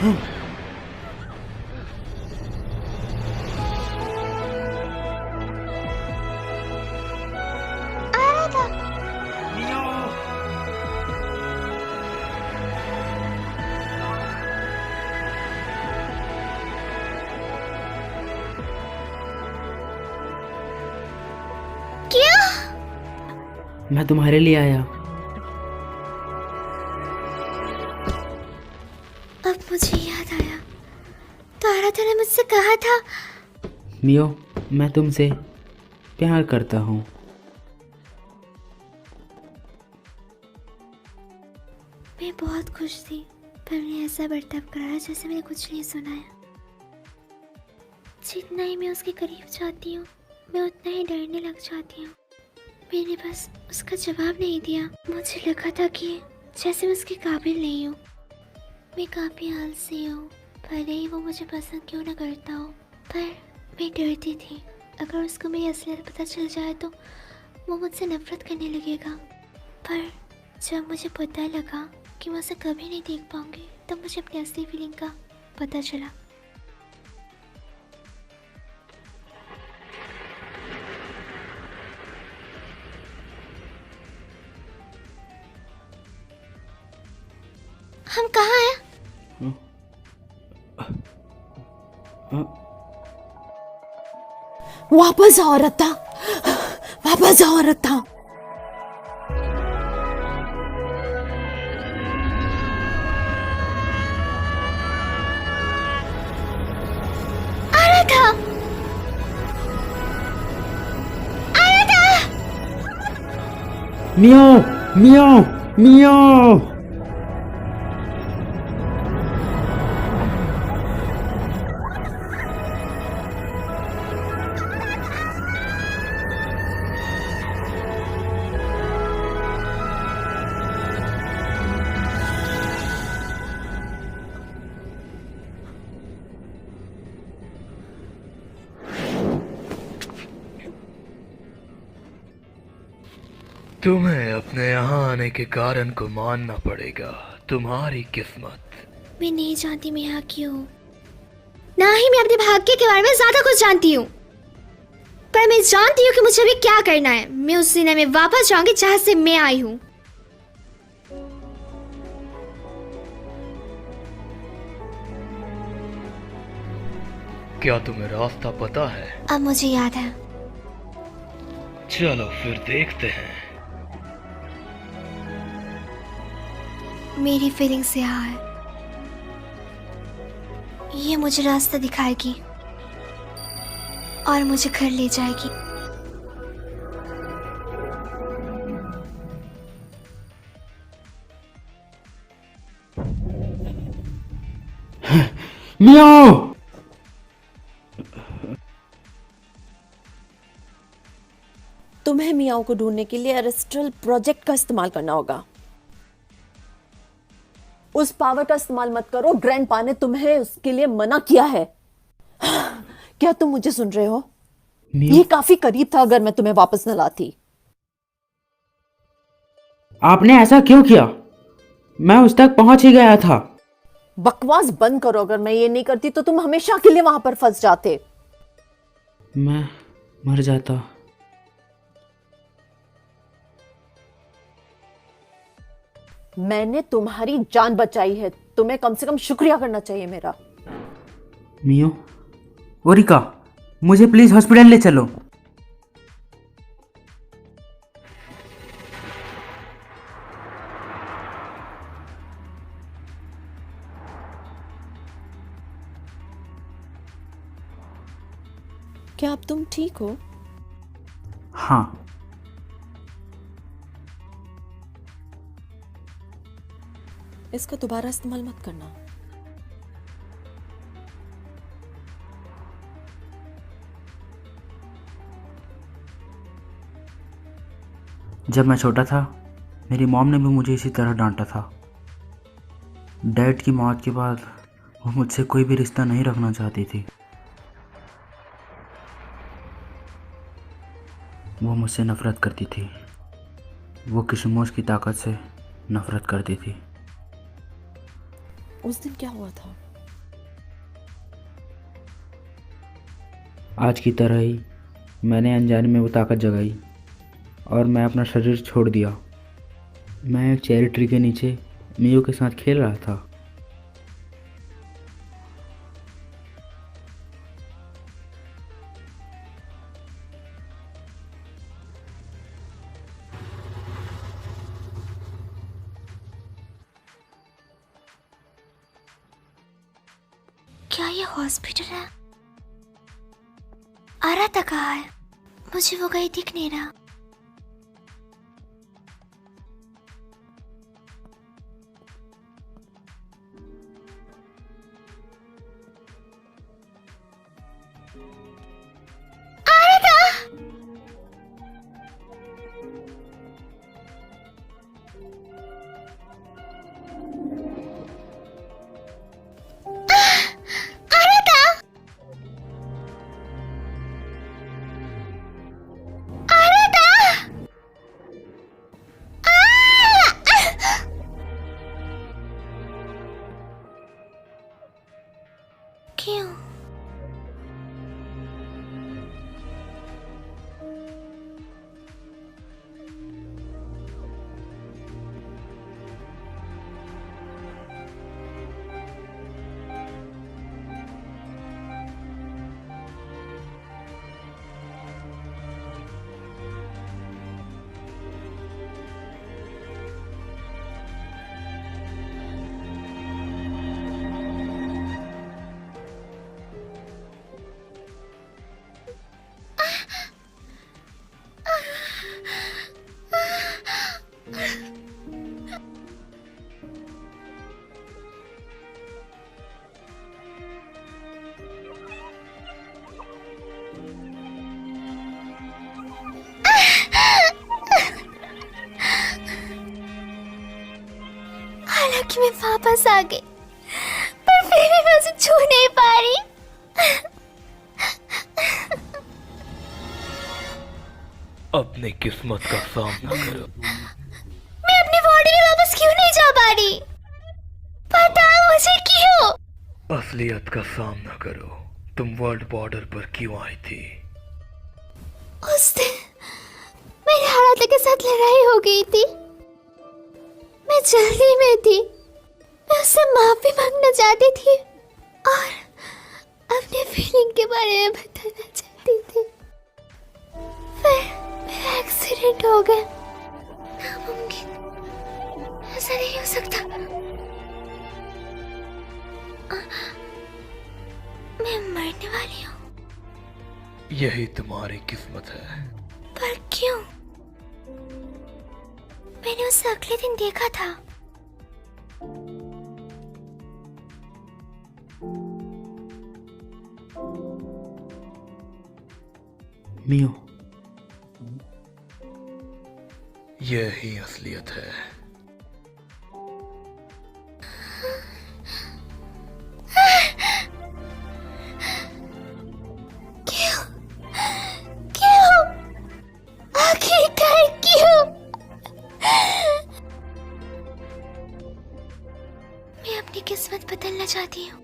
आ रहा था। मियो, क्या? मैं तुम्हारे लिए आया। अब मुझे याद आया, तारा ने मुझसे कहा था। मियो, मैं तुमसे प्यार करता हूँ। मैं बहुत खुश थी, पर मैंने ऐसा बर्ताव कराया जैसे मैंने कुछ नहीं सुना है। जितना ही मैं उसके करीब जाती हूँ, मैं उतना ही डरने लग जाती हूँ। मैंने बस उसका जवाब नहीं दिया। मुझे लगा था कि जैसे मैं उसके काबिल नहीं हूँ। मैं काफ़ी आलसी हूँ, भले ही वो मुझे पसंद क्यों ना करता हो, पर मैं डरती थी अगर उसको मेरी असलियत पता चल जाए तो वो मुझसे नफरत करने लगेगा। पर जब मुझे पता लगा कि मैं उसे कभी नहीं देख पाऊंगी, तब मुझे अपनी असली फीलिंग का पता चला। हम कहाँ हैं? वापस आओ रत्ता, वापस आओ रत्ता। आ रहा था, आ रहा था। मियो, मियो, मियो। तुम्हें अपने यहाँ आने के कारण को मानना पड़ेगा। तुम्हारी किस्मत। मैं नहीं जानती मैं यहाँ क्यों हूँ, ना ही मैं अपने भाग्य के बारे में ज्यादा कुछ जानती हूँ। पर मैं जानती हूँ कि मुझे अभी क्या करना है। मैं उस दुनिया में वापस जाऊंगी जहाँ से मैं आई हूँ। क्या तुम्हें रास्ता पता है? अब मुझे याद है। चलो फिर देखते हैं। मेरी फीलिंग से यहाँ है, ये मुझे रास्ता दिखाएगी और मुझे घर ले जाएगी। मियो। तुम्हें मियाओ को ढूंढने के लिए एरिस्ट्रल प्रोजेक्ट का इस्तेमाल करना होगा। उस पावर का इस्तेमाल मत करो, ग्रैंडपा ने तुम्हें उसके लिए मना किया है। क्या तुम मुझे सुन रहे हो? ये काफी करीब था अगर मैं तुम्हें वापस न लाती। आपने ऐसा क्यों किया? मैं उस तक पहुंच ही गया था। बकवास बंद करो, अगर मैं ये नहीं करती तो तुम हमेशा के लिए वहां पर फंस जाते। मैं मर जाता। मैंने तुम्हारी जान बचाई है, तुम्हें कम से कम शुक्रिया करना चाहिए मेरा। मियो, ओरिका, मुझे प्लीज हॉस्पिटल ले चलो। क्या अब तुम ठीक हो? हाँ। इसका दोबारा इस्तेमाल मत करना। जब मैं छोटा था, मेरी मॉम ने भी मुझे इसी तरह डांटा था। डैड की मौत के बाद वो मुझसे कोई भी रिश्ता नहीं रखना चाहती थी। वो मुझसे नफरत करती थी। वो किशमोश की ताकत से नफरत करती थी। उस दिन क्या हुआ था? आज की तरह ही मैंने अनजाने में वो ताकत जगाई और मैं अपना शरीर छोड़ दिया। मैं एक चेरी ट्री के नीचे मियो के साथ खेल रहा था। क्या ये हॉस्पिटल है? आरा था कहाँ है? मुझे वो कहीं दिख नहीं रहा। क्यों? हालांकि मैं वापस आ गई, पर फिर भी मैं उसे छू नहीं पा रही। अपनी किस्मत का सामना करो। मैं अपनी बॉडी में वापस क्यों नहीं जा पा रही? बताओ मुझे क्यों? असलियत का सामना करो। तुम वर्ल्ड बॉर्डर पर क्यों आई थी? उस दिन मेरे हालात के साथ लड़ाई हो गई थी। मैं जल्दी में थी। मैं उससे माफी मांगना चाहती थी और अपने फीलिंग के बारे में बताना चाहती थी। फिर मेरा एक्सीडेंट हो गया। नामुमकिन, ऐसा नहीं हो सकता। मैं मरने वाली हूँ। यही तुम्हारी किस्मत है। पर क्यों? मैंने उसे अगले दिन देखा था। मियो, यही असलियत है। क्यों? क्यों? आखिरकार क्यों? मैं अपनी किस्मत बदलना चाहती हूँ।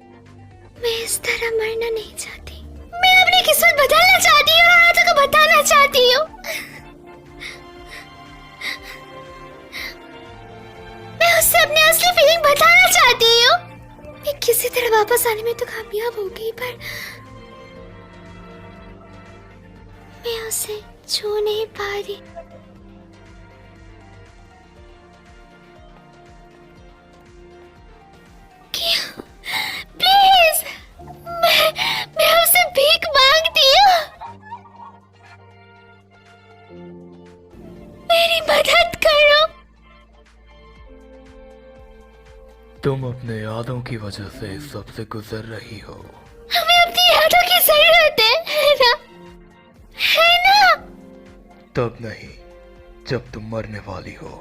मैं इस तरह मरना नहीं चाहती। मैं अपनी किस्मत बदलना चाहती हूँ और आराधना को बताना चाहती हूँ। मैं उससे अपनी असली फीलिंग बताना चाहती हूँ। मैं किसी तरह वापस आने में तो कामयाब हो गई, पर मैं उसे छू नहीं पा रही। क्यों? प्लीज, मैं उसे भीख मांगती हूँ। मेरी मदद करो। तुम अपने यादों की वजह से इस सब से गुजर रही हो। हमें अपनी यादों की जरूरत है ना? है ना? तब नहीं जब तुम मरने वाली हो।